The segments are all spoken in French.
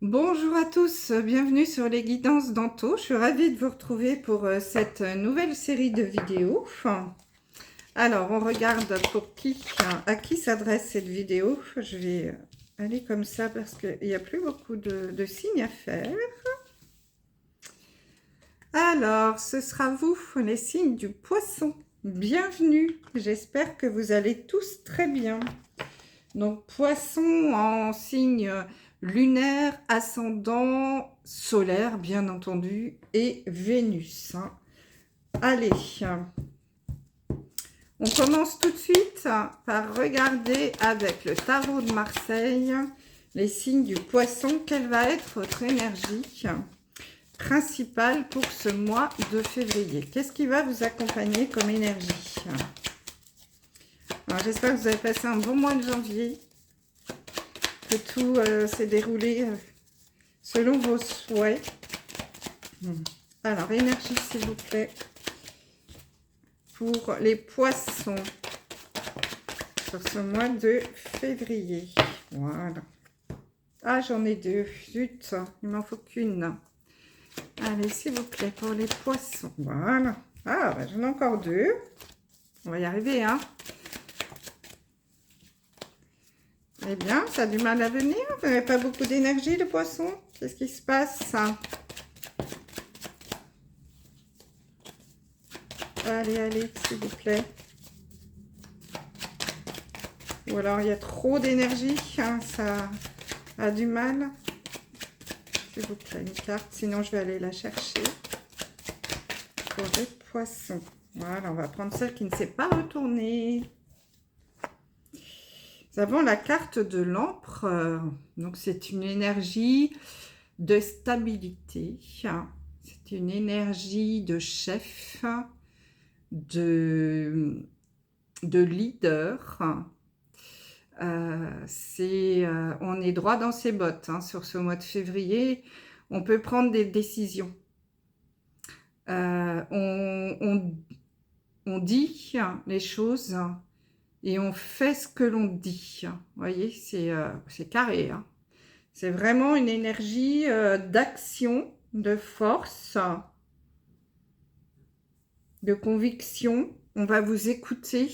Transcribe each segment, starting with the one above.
Bonjour à tous, bienvenue sur les guidances d'Anto. Je suis ravie de vous retrouver pour cette nouvelle série de vidéos. Alors, on regarde à qui s'adresse cette vidéo. Je vais aller comme ça parce qu'il n'y a plus beaucoup de signes à faire. Alors, ce sera vous, les signes du poisson. Bienvenue, j'espère que vous allez tous très bien. Donc, poisson en signe lunaire, ascendant, solaire, bien entendu, et Vénus. Allez, on commence tout de suite par regarder avec le tarot de Marseille les signes du poisson. Quelle va être votre énergie principale pour ce mois de février? Qu'est-ce qui va vous accompagner comme énergie? Alors, j'espère que vous avez passé un bon mois de janvier, que tout s'est déroulé selon vos souhaits. Alors, énergie, s'il vous plaît, pour les poissons sur ce mois de février. Voilà. Ah, j'en ai deux. Zut, il m'en faut qu'une. Allez, s'il vous plaît, pour les poissons. Voilà. Ah, bah, j'en ai encore deux. On va y arriver, hein. Eh bien, ça a du mal à venir. Vous n'avez pas beaucoup d'énergie, le poisson. Qu'est-ce qui se passe? Allez, allez, s'il vous plaît. Ou alors, il y a trop d'énergie. Hein, ça a du mal. S'il vous plaît, une carte. Sinon, je vais aller la chercher. Pour les poissons. Voilà, on va prendre celle qui ne s'est pas retournée. Nous avons la carte de l'empereur. Donc, c'est une énergie de stabilité. C'est une énergie de chef, de leader. On est droit dans ses bottes hein, sur ce mois de février. On peut prendre des décisions. On dit les choses et on fait ce que l'on dit. Vous voyez, c'est carré. Hein. C'est vraiment une énergie d'action, de force, de conviction. On va vous écouter.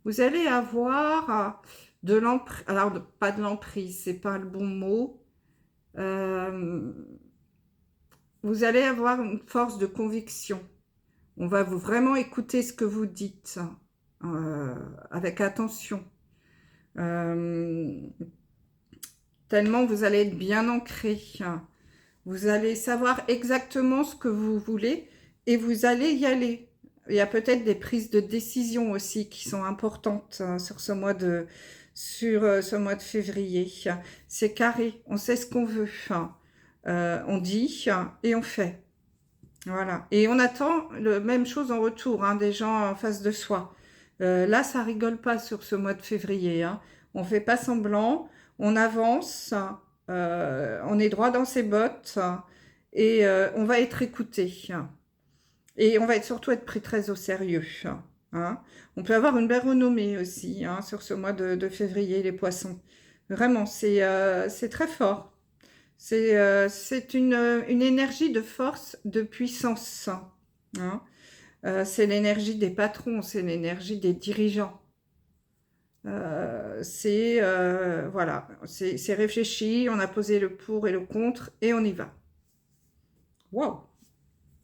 Vous allez avoir de l'emprise. Alors, pas de l'emprise, c'est pas le bon mot. Vous allez avoir une force de conviction. On va vous vraiment écouter ce que vous dites avec attention. Tellement vous allez être bien ancré. Vous allez savoir exactement ce que vous voulez et vous allez y aller. Il y a peut-être des prises de décision aussi qui sont importantes sur ce mois de février. C'est carré, on sait ce qu'on veut. On dit et on fait. Voilà. Et on attend la même chose en retour, hein, des gens en face de soi. Là, ça rigole pas sur ce mois de février. Hein. On fait pas semblant, on avance, on est droit dans ses bottes et on va être écouté. Et on va surtout être pris très au sérieux. Hein. On peut avoir une belle renommée aussi hein, sur ce mois de février, les poissons. Vraiment, c'est très fort. C'est une énergie de force, de puissance. Hein. C'est l'énergie des patrons, c'est l'énergie des dirigeants. Voilà, c'est réfléchi, on a posé le pour et le contre et on y va. Waouh,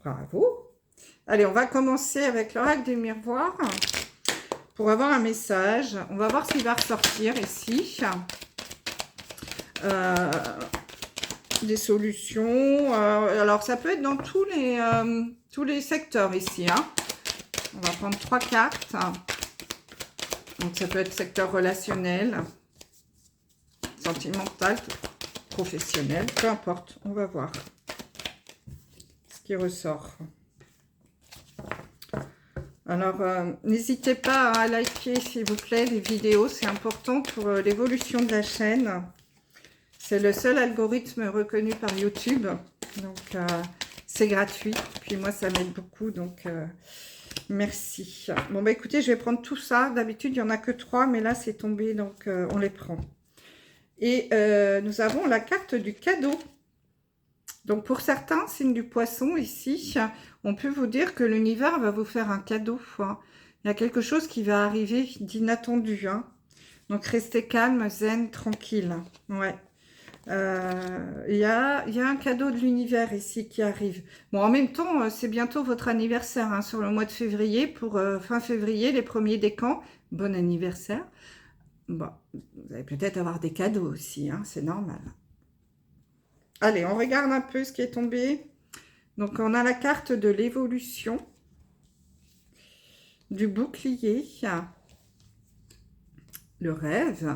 bravo. Allez, on va commencer avec l'oracle du miroir pour avoir un message. On va voir s'il va ressortir ici. Des solutions. Alors, ça peut être dans tous les secteurs ici. Hein. On va prendre 3 cartes. Donc, ça peut être secteur relationnel, sentimental, professionnel, peu importe. On va voir ce qui ressort. Alors, n'hésitez pas à liker, s'il vous plaît, les vidéos. C'est important pour l'évolution de la chaîne. C'est le seul algorithme reconnu par YouTube. Donc, c'est gratuit. Puis moi, ça m'aide beaucoup. Donc, merci. Bon, bah écoutez, je vais prendre tout ça. D'habitude, il n'y en a que 3. Mais là, c'est tombé. Donc, on les prend. Et nous avons la carte du cadeau. Donc, pour certains signes du poisson, ici, on peut vous dire que l'univers va vous faire un cadeau. Hein. Il y a quelque chose qui va arriver d'inattendu. Hein. Donc, restez calme, zen, tranquille. Ouais. Il y a un cadeau de l'univers ici qui arrive. Bon, en même temps, c'est bientôt votre anniversaire, hein, sur le mois de février, pour fin février, les premiers décans. Bon anniversaire. Bon, vous allez peut-être avoir des cadeaux aussi, hein, c'est normal. Allez, on regarde un peu ce qui est tombé. Donc, on a la carte de l'évolution, du bouclier, le rêve,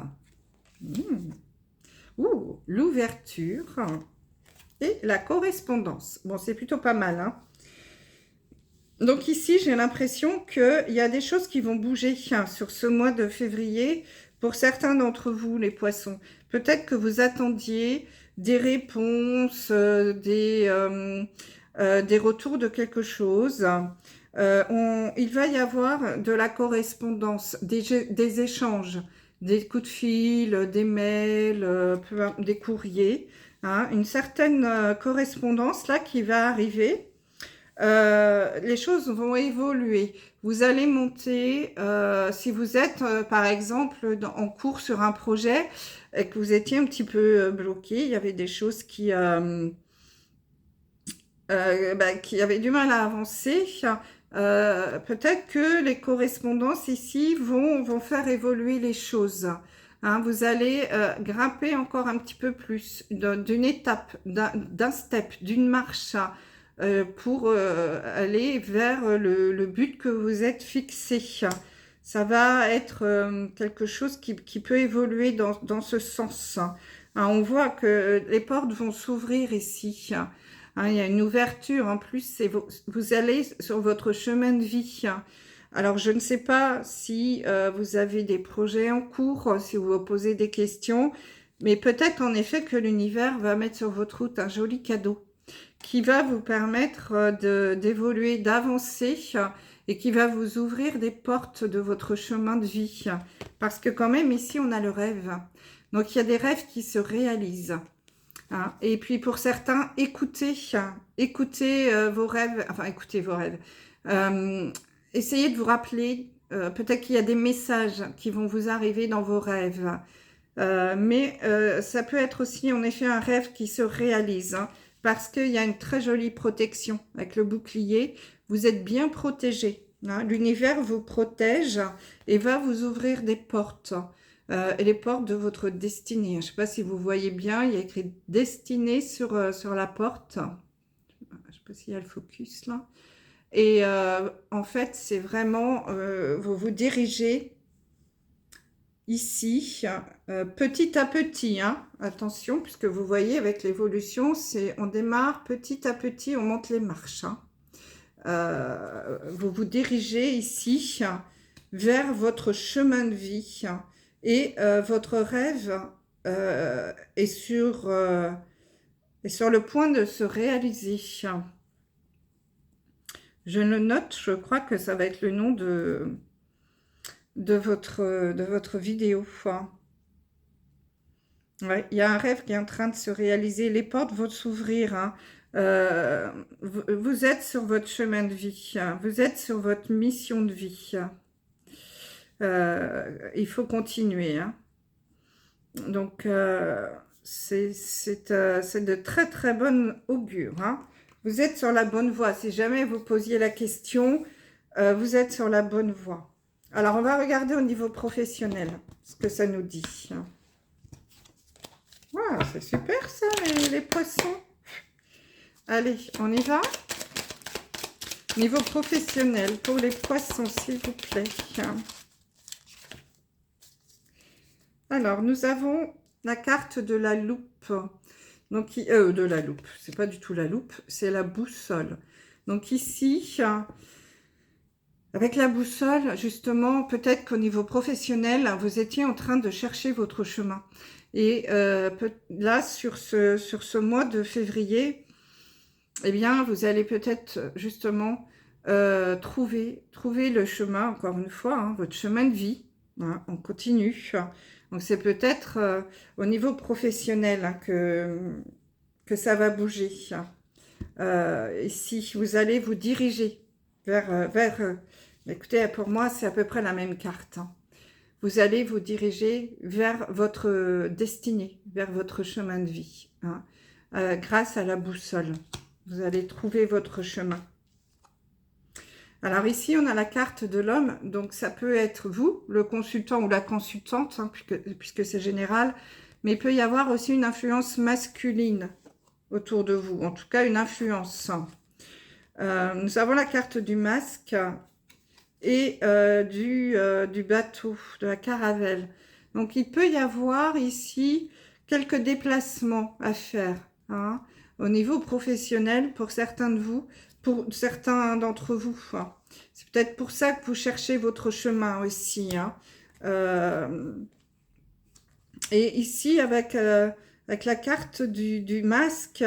l'ouverture et la correspondance. Bon, c'est plutôt pas mal, hein. Donc ici, j'ai l'impression qu'il y a des choses qui vont bouger sur ce mois de février pour certains d'entre vous, les poissons. Peut-être que vous attendiez des réponses, des retours de quelque chose. Il va y avoir de la correspondance, des échanges, des coups de fil, des mails, des courriers. Hein, une certaine correspondance là qui va arriver. Les choses vont évoluer. Vous allez monter, si vous êtes par exemple en cours sur un projet et que vous étiez un petit peu bloqué, il y avait des choses qui avaient du mal à avancer. Peut-être que les correspondances ici vont faire évoluer les choses. Hein, vous allez grimper encore un petit peu plus d'une étape, d'un step, d'une marche pour aller vers le but que vous êtes fixé. Ça va être quelque chose qui peut évoluer dans ce sens. Hein, on voit que les portes vont s'ouvrir ici. Hein, il y a une ouverture. En plus, vous allez sur votre chemin de vie. Alors, je ne sais pas si vous avez des projets en cours, si vous vous posez des questions, mais peut-être en effet que l'univers va mettre sur votre route un joli cadeau qui va vous permettre d'évoluer, d'avancer et qui va vous ouvrir des portes de votre chemin de vie. Parce que quand même, ici, on a le rêve. Donc, il y a des rêves qui se réalisent. Hein. Et puis, pour certains, écoutez vos rêves. Enfin, écoutez vos rêves. Essayez de vous rappeler, peut-être qu'il y a des messages qui vont vous arriver dans vos rêves. Mais ça peut être aussi, en effet, un rêve qui se réalise. Hein. Parce qu'il y a une très jolie protection avec le bouclier. Vous êtes bien protégé. Hein. L'univers vous protège et va vous ouvrir des portes. Et les portes de votre destinée. Je ne sais pas si vous voyez bien, il y a écrit « destinée » sur la porte. Je ne sais pas s'il y a le focus là. Et en fait, c'est vraiment, vous vous dirigez ici, petit à petit, hein. Attention, puisque vous voyez avec l'évolution, on démarre petit à petit, on monte les marches. Hein. Vous vous dirigez ici vers votre chemin de vie et votre rêve est sur le point de se réaliser. Je le note, je crois que ça va être le nom de votre vidéo. Ouais, il y a un rêve qui est en train de se réaliser. Les portes vont s'ouvrir. Hein. Vous êtes sur votre chemin de vie. Hein. Vous êtes sur votre mission de vie. Il faut continuer. Hein. Donc, c'est de très très bonne augure. Hein. Vous êtes sur la bonne voie. Si jamais vous posiez la question, vous êtes sur la bonne voie. Alors, on va regarder au niveau professionnel ce que ça nous dit. Wow, c'est super ça, les poissons. Allez, on y va. Niveau professionnel, pour les poissons, s'il vous plaît. Alors, nous avons la carte de la loupe. Donc, de la loupe, c'est pas du tout la loupe, c'est la boussole. Donc ici, avec la boussole, justement, peut-être qu'au niveau professionnel, vous étiez en train de chercher votre chemin. Et là, sur ce mois de février, eh bien, vous allez peut-être justement trouver le chemin, encore une fois, hein, votre chemin de vie. Hein, on continue. Donc c'est peut-être au niveau professionnel hein, que ça va bouger. Ici, vous allez vous diriger vers écoutez, pour moi, c'est à peu près la même carte. Hein. Vous allez vous diriger vers votre destinée, vers votre chemin de vie, hein, grâce à la boussole. Vous allez trouver votre chemin. Alors ici, on a la carte de l'homme, donc ça peut être vous, le consultant ou la consultante, hein, puisque c'est général, mais il peut y avoir aussi une influence masculine autour de vous, en tout cas une influence. Nous avons la carte du masque et du bateau, de la caravelle. Donc il peut y avoir ici quelques déplacements à faire hein, au niveau professionnel pour certains de vous, pour certains d'entre vous. Hein. C'est peut-être pour ça que vous cherchez votre chemin aussi. Hein. Et ici, avec la carte du masque,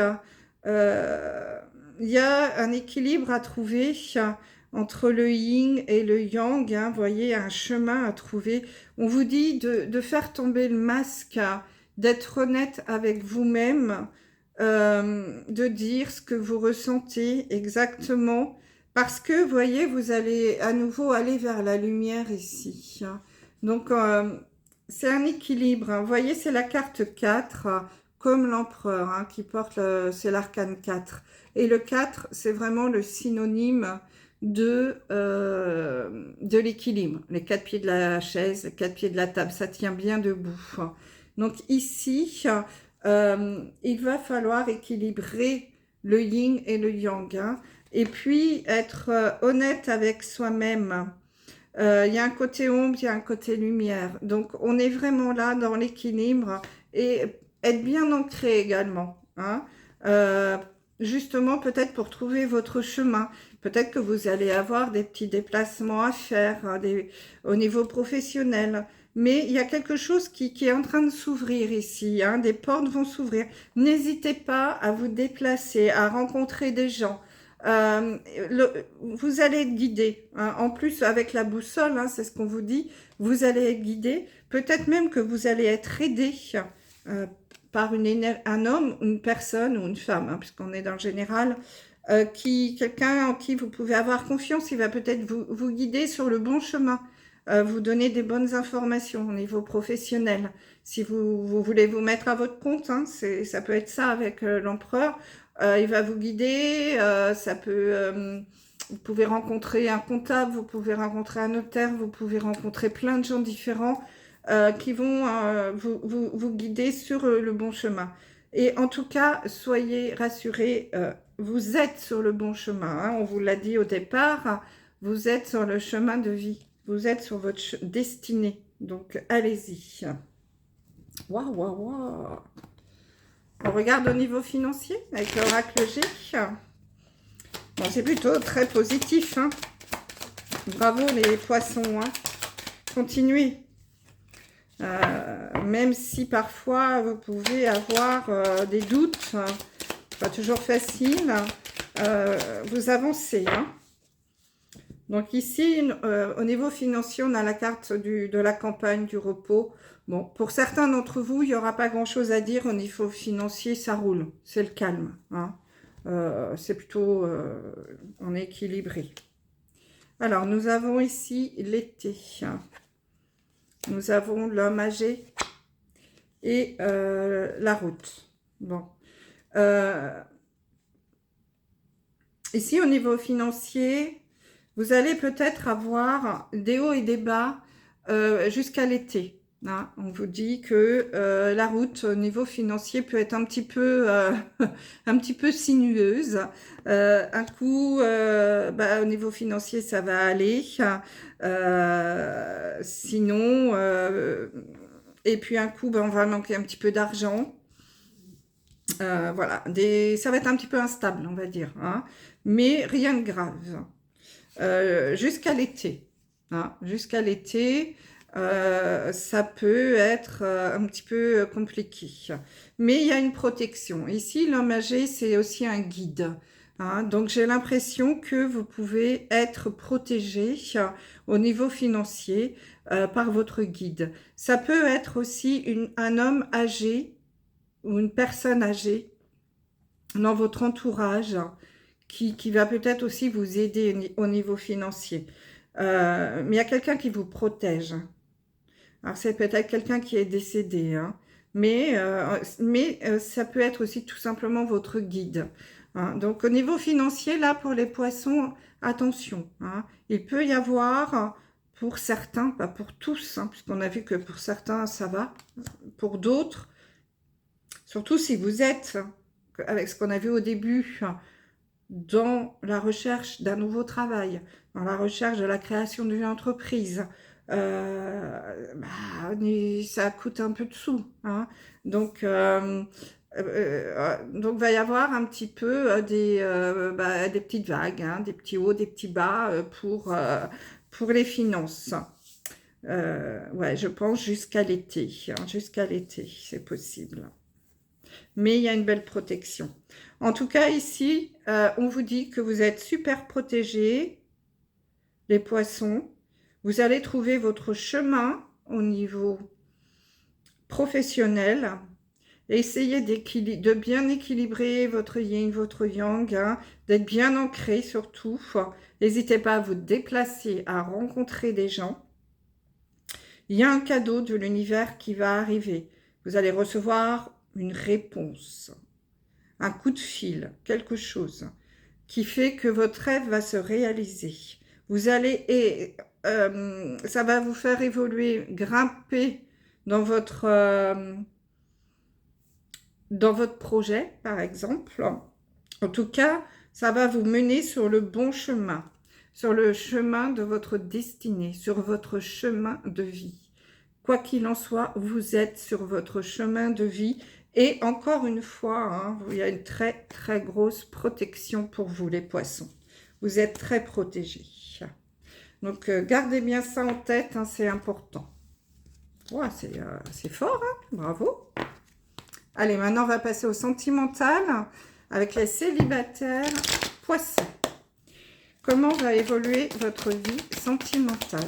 il y a un équilibre à trouver entre le yin et le yang. Hein, vous voyez, un chemin à trouver. On vous dit de faire tomber le masque, d'être honnête avec vous-même, de dire ce que vous ressentez exactement. Parce que, vous voyez, vous allez à nouveau aller vers la lumière ici. Hein. Donc, c'est un équilibre. Hein. Vous voyez, c'est la carte 4, comme l'empereur, hein, qui porte, c'est l'arcane 4. Et le 4, c'est vraiment le synonyme de l'équilibre. Les 4 pieds de la chaise, les 4 pieds de la table, ça tient bien debout. Donc ici, il va falloir équilibrer le yin et le yang. Hein, et puis, être honnête avec soi-même. Il y a un côté ombre, il y a un côté lumière. Donc, on est vraiment là dans l'équilibre et être bien ancré également. Hein. Justement, peut-être pour trouver votre chemin. Peut-être que vous allez avoir des petits déplacements à faire hein, au niveau professionnel. Mais il y a quelque chose qui est en train de s'ouvrir ici. Hein. Des portes vont s'ouvrir. N'hésitez pas à vous déplacer, à rencontrer des gens. Vous allez être guidé. Hein. En plus, avec la boussole, hein, c'est ce qu'on vous dit, vous allez être guidé. Peut-être même que vous allez être aidé par un homme, une personne ou une femme, hein, puisqu'on est dans le général, quelqu'un en qui vous pouvez avoir confiance. Il va peut-être vous guider sur le bon chemin, vous donner des bonnes informations au niveau professionnel. Si vous voulez vous mettre à votre compte, hein, ça peut être ça avec l'empereur. Il va vous guider, ça peut, vous pouvez rencontrer un comptable, vous pouvez rencontrer un notaire, vous pouvez rencontrer plein de gens différents qui vont vous guider sur le bon chemin. Et en tout cas, soyez rassurés, vous êtes sur le bon chemin. Hein, on vous l'a dit au départ, vous êtes sur le chemin de vie, vous êtes sur votre destinée. Donc, allez-y. Waouh, waouh, waouh. On regarde au niveau financier avec l'oracle G. Bon, c'est plutôt très positif. Hein. Bravo les poissons. Hein. Continuez. Même si parfois vous pouvez avoir des doutes, pas toujours facile, vous avancez. Hein. Donc ici, au niveau financier, on a la carte de la campagne, du repos. Bon, pour certains d'entre vous, il n'y aura pas grand-chose à dire au niveau financier, ça roule, c'est le calme. Hein. C'est plutôt, on est équilibré. Alors, nous avons ici l'été. Nous avons l'homme âgé et la route. Bon. Ici, au niveau financier, vous allez peut-être avoir des hauts et des bas jusqu'à l'été. Hein, on vous dit que la route au niveau financier peut être un petit peu sinueuse. Un coup, au niveau financier, ça va aller. Sinon, et puis un coup, on va manquer un petit peu d'argent. Voilà, ça va être un petit peu instable, on va dire. Hein, mais rien de grave. Jusqu'à l'été. Hein, jusqu'à l'été. Ça peut être un petit peu compliqué. Mais il y a une protection. Ici, l'homme âgé, c'est aussi un guide. hein. Donc, j'ai l'impression que vous pouvez être protégé au niveau financier par votre guide. Ça peut être aussi un homme âgé ou une personne âgée dans votre entourage qui va peut-être aussi vous aider au niveau financier. Mais il y a quelqu'un qui vous protège. Alors, c'est peut-être quelqu'un qui est décédé, hein. Mais ça peut être aussi tout simplement votre guide, hein. Donc, au niveau financier, là, pour les poissons, attention, hein. Il peut y avoir, pour certains, pas pour tous, hein, puisqu'on a vu que pour certains, ça va. Pour d'autres, surtout si vous êtes, avec ce qu'on a vu au début, dans la recherche d'un nouveau travail, dans la recherche de la création d'une entreprise, ça coûte un peu de sous, hein. Donc, donc, va y avoir un petit peu des petites vagues, hein, des petits hauts, des petits bas pour les finances. Ouais, je pense jusqu'à l'été, hein, jusqu'à l'été, c'est possible. Mais il y a une belle protection. En tout cas, ici, on vous dit que vous êtes super protégés, les poissons. Vous allez trouver votre chemin au niveau professionnel. Essayez de bien équilibrer votre yin, votre yang, hein, d'être bien ancré surtout. N'hésitez pas à vous déplacer, à rencontrer des gens. Il y a un cadeau de l'univers qui va arriver. Vous allez recevoir une réponse, un coup de fil, quelque chose qui fait que votre rêve va se réaliser. Vous allez, ça va vous faire évoluer, grimper dans votre projet, par exemple. En tout cas, ça va vous mener sur le bon chemin, sur le chemin de votre destinée, sur votre chemin de vie. Quoi qu'il en soit, vous êtes sur votre chemin de vie. Et encore une fois, hein, il y a une très, très grosse protection pour vous, les poissons. Vous êtes très protégés. Donc, gardez bien ça en tête, hein, c'est important. Ouais, c'est fort, hein, bravo. Allez, maintenant, on va passer au sentimental avec les célibataires poissons. Comment va évoluer votre vie sentimentale?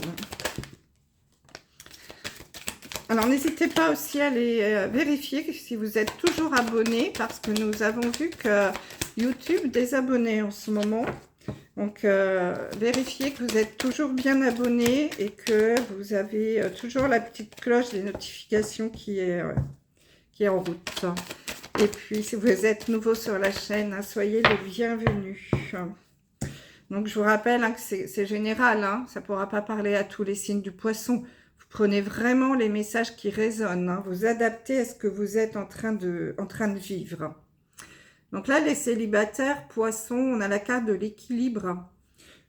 Alors, n'hésitez pas aussi à aller vérifier si vous êtes toujours abonné, parce que nous avons vu que YouTube désabonnait en ce moment. Donc, vérifiez que vous êtes toujours bien abonné et que vous avez toujours la petite cloche des notifications qui est en route. Et puis, si vous êtes nouveau sur la chaîne, hein, soyez les bienvenus. Donc, je vous rappelle, hein, que c'est général, hein, ça ne pourra pas parler à tous les signes du poisson. Vous prenez vraiment les messages qui résonnent, hein, vous adaptez à ce que vous êtes en train de vivre. Donc là, les célibataires poissons, on a la carte de l'équilibre.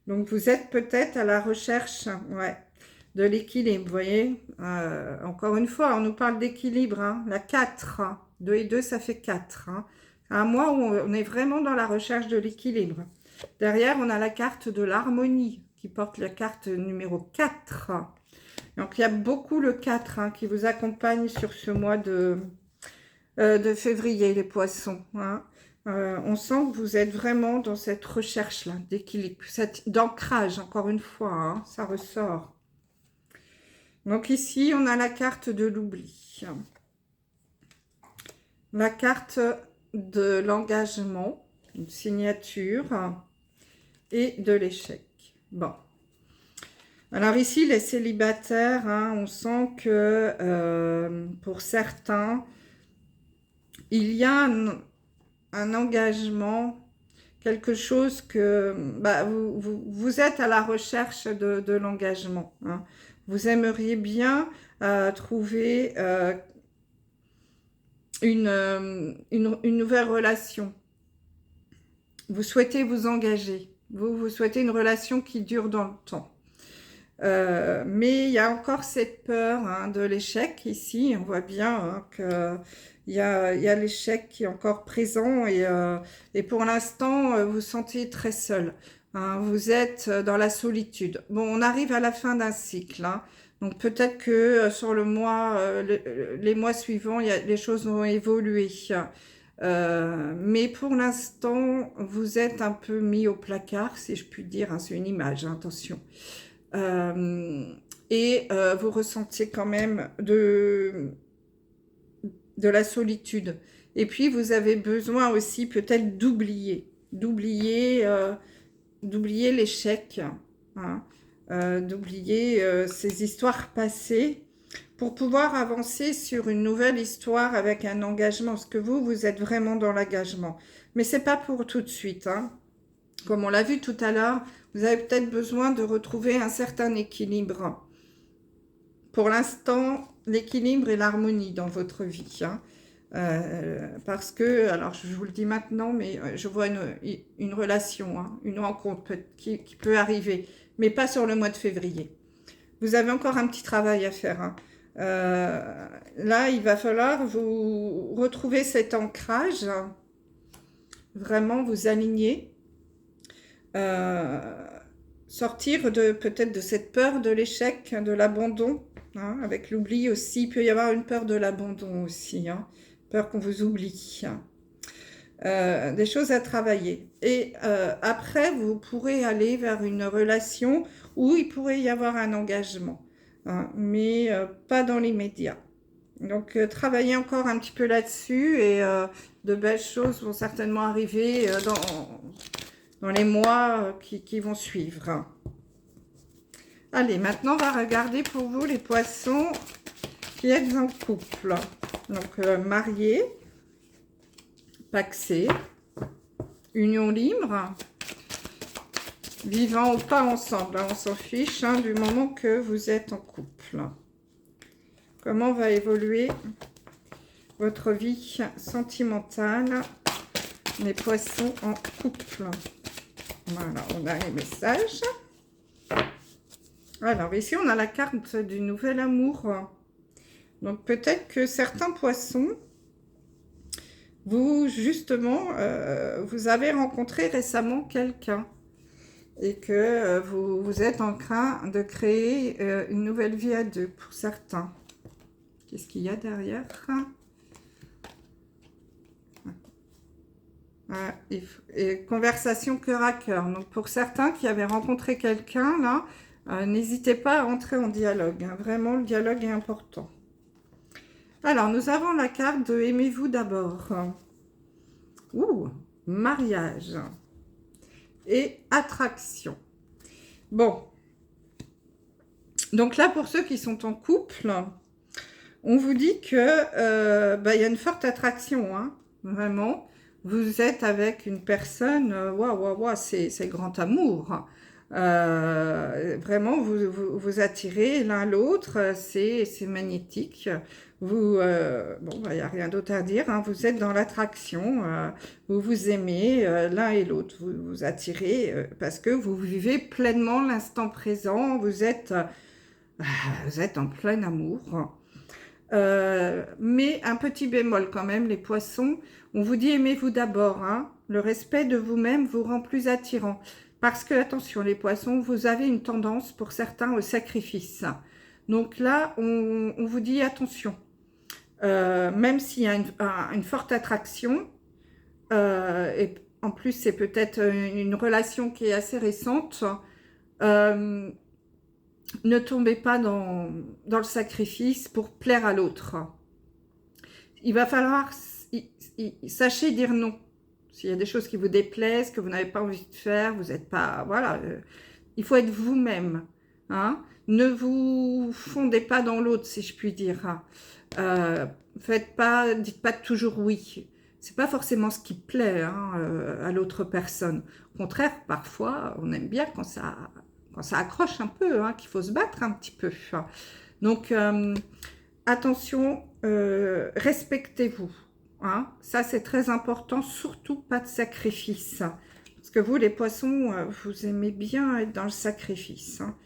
Donc, vous êtes peut-être à la recherche, ouais, de l'équilibre, vous voyez. Encore une fois, on nous parle d'équilibre, hein, la 4. 2 et 2, ça fait 4. Hein. Un mois où on est vraiment dans la recherche de l'équilibre. Derrière, on a la carte de l'harmonie qui porte la carte numéro 4. Donc, il y a beaucoup le 4 hein, qui vous accompagne sur ce mois de février, les poissons. Hein. On sent que vous êtes vraiment dans cette recherche-là d'équilibre, d'ancrage, encore une fois, hein, ça ressort. Donc ici, on a la carte de l'oubli. La carte de l'engagement, une signature et de l'échec. Bon. Alors ici, les célibataires, hein, on sent que pour certains, il y a un engagement, quelque chose que vous êtes à la recherche de l'engagement. Hein. Vous aimeriez bien trouver une nouvelle relation. Vous souhaitez vous engager. Vous souhaitez une relation qui dure dans le temps. Mais il y a encore cette peur hein, de l'échec ici. On voit bien hein, qu'il y a l'échec qui est encore présent et pour l'instant, vous vous sentez très seul. Hein, vous êtes dans la solitude. Bon, on arrive à la fin d'un cycle. Hein, donc peut-être que sur le mois, les mois suivants, les choses vont évoluer. Mais pour l'instant, vous êtes un peu mis au placard, si je puis dire, hein, c'est une image, hein, attention. Vous ressentiez quand même de la solitude. Et puis, vous avez besoin aussi peut-être d'oublier l'échec, hein, d'oublier ces histoires passées pour pouvoir avancer sur une nouvelle histoire avec un engagement. Parce que vous êtes vraiment dans l'engagement. Mais c'est pas pour tout de suite, hein. Comme on l'a vu tout à l'heure, vous avez peut-être besoin de retrouver un certain équilibre. Pour l'instant, l'équilibre et l'harmonie dans votre vie, hein. Parce que, alors je vous le dis maintenant, mais je vois une relation, hein, une rencontre qui peut arriver, mais pas sur le mois de février. Vous avez encore un petit travail à faire, hein. Là, il va falloir vous retrouver cet ancrage, hein, vraiment vous aligner, sortir peut-être de cette peur de l'échec, de l'abandon, hein, avec l'oubli aussi. Il peut y avoir une peur de l'abandon aussi, hein, peur qu'on vous oublie. Des choses à travailler. Et après, vous pourrez aller vers une relation où il pourrait y avoir un engagement, hein, mais pas dans l'immédiat. Donc, travaillez encore un petit peu là-dessus et de belles choses vont certainement arriver dans les mois qui vont suivre. Allez, maintenant, on va regarder pour vous les poissons qui êtes en couple. Donc, mariés, pacsés, union libre, vivant ou pas ensemble, hein, on s'en fiche, hein, du moment que vous êtes en couple. Comment va évoluer votre vie sentimentale, les poissons en couple? Voilà, on a les messages. Alors, ici, on a la carte du nouvel amour. Donc, peut-être que certains poissons, justement, vous avez rencontré récemment quelqu'un et que vous êtes en train de créer une nouvelle vie à deux pour certains. Qu'est-ce qu'il y a derrière? Et conversation cœur à cœur. Donc, pour certains qui avaient rencontré quelqu'un, là, n'hésitez pas à entrer en dialogue, hein. Vraiment, le dialogue est important. Alors, nous avons la carte de aimez-vous d'abord. Ouh, mariage et attraction. Bon. Donc là, pour ceux qui sont en couple, on vous dit que y a une forte attraction, hein, vraiment. Vous êtes avec une personne, waouh, c'est grand amour. Vraiment, vous attirez l'un l'autre, c'est magnétique. Bon, il n'y a rien d'autre à dire, hein, vous êtes dans l'attraction, vous vous aimez l'un et l'autre, vous attirez parce que vous vivez pleinement l'instant présent, vous êtes en plein amour. Mais un petit bémol quand même, les poissons, on vous dit aimez-vous d'abord, hein. Le respect de vous-même vous rend plus attirant. Parce que, attention, les poissons, vous avez une tendance pour certains au sacrifice. Donc là, on vous dit attention. Même s'il y a une forte attraction, et en plus c'est peut-être une relation qui est assez récente, ne tombez pas dans le sacrifice pour plaire à l'autre. Il va falloir sachez dire non. S'il y a des choses qui vous déplaisent, que vous n'avez pas envie de faire, vous n'êtes pas... Voilà, il faut être vous-même, hein. Ne vous fondez pas dans l'autre, si je puis dire. Dites pas toujours oui. C'est pas forcément ce qui plaît, hein, à l'autre personne. Au contraire, parfois, on aime bien quand ça accroche un peu, hein, qu'il faut se battre un petit peu. Donc, attention, respectez-vous. Hein, ça, c'est très important. Surtout pas de sacrifice. Parce que vous, les poissons, vous aimez bien être dans le sacrifice. Hein.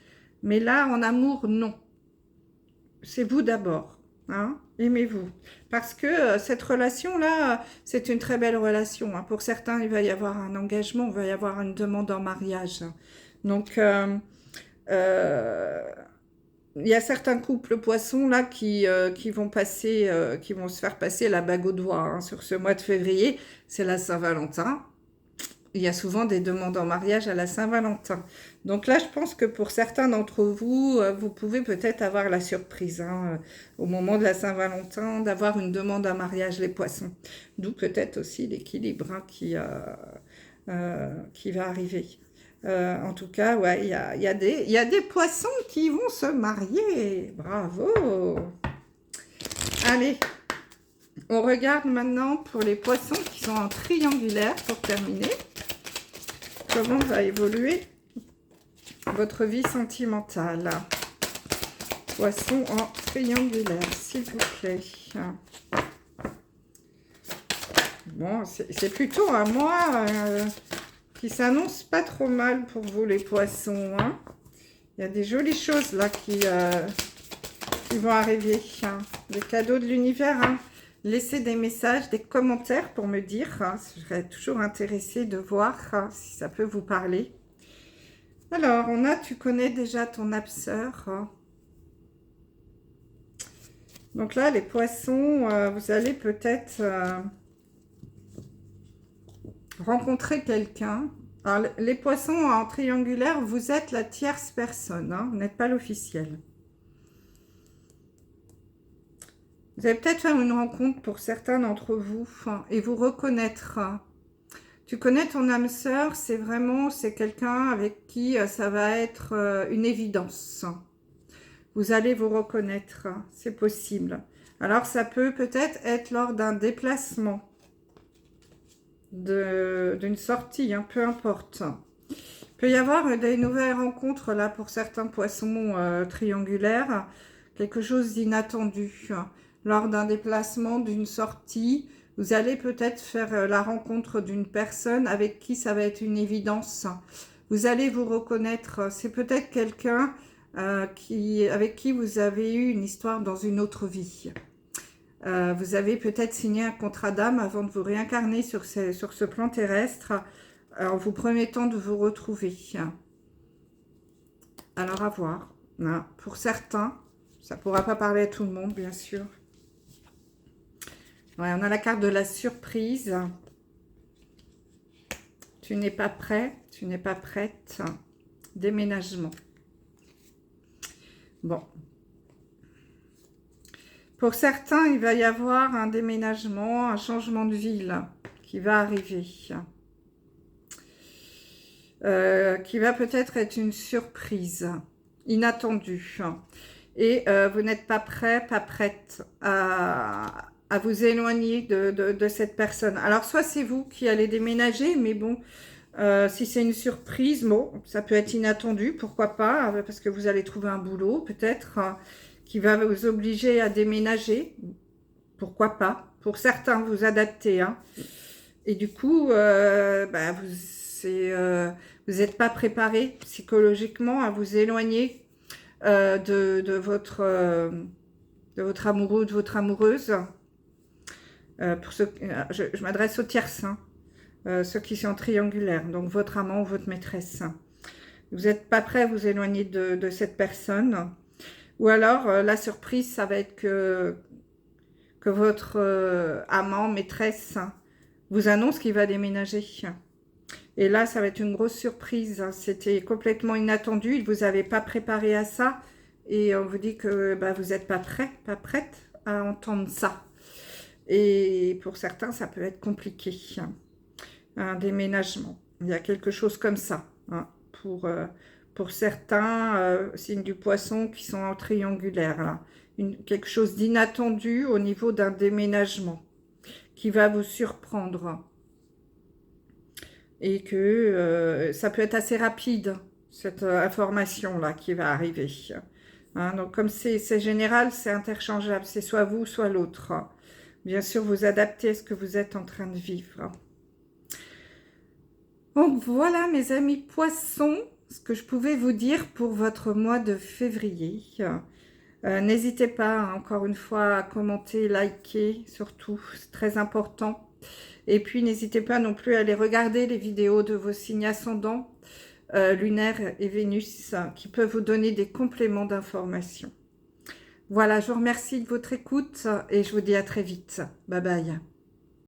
Mais là, en amour, non. C'est vous d'abord. Hein, aimez-vous. Parce que cette relation-là, c'est une très belle relation. Hein. Pour certains, il va y avoir un engagement, il va y avoir une demande en mariage. Donc, il y a certains couples poissons là qui vont passer, qui vont se faire passer la bague au doigt hein, sur ce mois de février. C'est la Saint-Valentin. Il y a souvent des demandes en mariage à la Saint-Valentin. Donc là, je pense que pour certains d'entre vous, vous pouvez peut-être avoir la surprise hein, au moment de la Saint-Valentin d'avoir une demande en mariage les poissons. D'où peut-être aussi l'équilibre hein, qui va arriver. En tout cas, ouais, il y a des poissons qui vont se marier. Bravo! Allez, on regarde maintenant pour les poissons qui sont en triangulaire pour terminer. Comment va évoluer votre vie sentimentale? Poisson en triangulaire, s'il vous plaît. Bon, c'est plutôt un mois qui s'annonce pas trop mal pour vous, les poissons. Hein. Il y a des jolies choses là qui vont arriver. Hein. Des cadeaux de l'univers. Hein. Laissez des messages, des commentaires pour me dire. Hein. Je serais toujours intéressée de voir hein, si ça peut vous parler. Alors, on a, tu connais déjà ton âme sœur. Hein. Donc là, les poissons, vous allez peut-être rencontrer quelqu'un. Alors, les poissons en triangulaire, vous êtes la tierce personne. Hein. Vous n'êtes pas l'officiel. Vous allez peut-être faire une rencontre pour certains d'entre vous hein, et vous reconnaître. Tu connais ton âme sœur, c'est quelqu'un avec qui ça va être une évidence. Vous allez vous reconnaître, c'est possible. Alors ça peut peut-être être lors d'un déplacement, d'une sortie, hein, peu importe. Il peut y avoir des nouvelles rencontres là pour certains poissons triangulaires, quelque chose d'inattendu. Lors d'un déplacement, d'une sortie, vous allez peut-être faire la rencontre d'une personne avec qui ça va être une évidence. Vous allez vous reconnaître. C'est peut-être quelqu'un avec qui vous avez eu une histoire dans une autre vie. Vous avez peut-être signé un contrat d'âme avant de vous réincarner sur ce plan terrestre en vous promettant de vous retrouver. Alors à voir. Hein. Pour certains, ça ne pourra pas parler à tout le monde, bien sûr. Ouais, on a la carte de la surprise. Tu n'es pas prêt, tu n'es pas prête. Déménagement. Bon. Pour certains, il va y avoir un déménagement, un changement de ville qui va arriver. Qui va peut-être être une surprise inattendue. Et vous n'êtes pas prêt, pas prête à vous éloigner de cette personne. Alors, soit c'est vous qui allez déménager, mais bon, si c'est une surprise, bon, ça peut être inattendu, pourquoi pas, parce que vous allez trouver un boulot, peut-être, qui va vous obliger à déménager, pourquoi pas. Pour certains, vous adaptez, hein. Et du coup, vous n'êtes pas préparé psychologiquement à vous éloigner de votre amoureux ou de votre amoureuse. Pour ceux, je m'adresse aux tierces, hein, ceux qui sont triangulaires, donc votre amant ou votre maîtresse. Vous n'êtes pas prêt à vous éloigner de cette personne. Ou alors, la surprise, ça va être que votre amant, maîtresse, vous annonce qu'il va déménager. Et là, ça va être une grosse surprise. C'était complètement inattendu. Il ne vous avait pas préparé à ça. Et on vous dit que vous n'êtes pas prêt, pas prête à entendre ça. Et pour certains, ça peut être compliqué. Un déménagement. Il y a quelque chose comme ça. Hein, pour certains, signes du poisson qui sont en triangulaire. Là. Quelque chose d'inattendu au niveau d'un déménagement qui va vous surprendre. Et que ça peut être assez rapide, cette information-là qui va arriver. Hein, donc comme c'est général, c'est interchangeable. C'est soit vous, soit l'autre. Bien sûr, vous adaptez à ce que vous êtes en train de vivre. Donc voilà mes amis poissons, ce que je pouvais vous dire pour votre mois de février. N'hésitez pas, encore une fois, à commenter, liker, surtout, c'est très important. Et puis n'hésitez pas non plus à aller regarder les vidéos de vos signes ascendants. lunaire et Vénus qui peuvent vous donner des compléments d'information. Voilà, je vous remercie de votre écoute et je vous dis à très vite. Bye bye.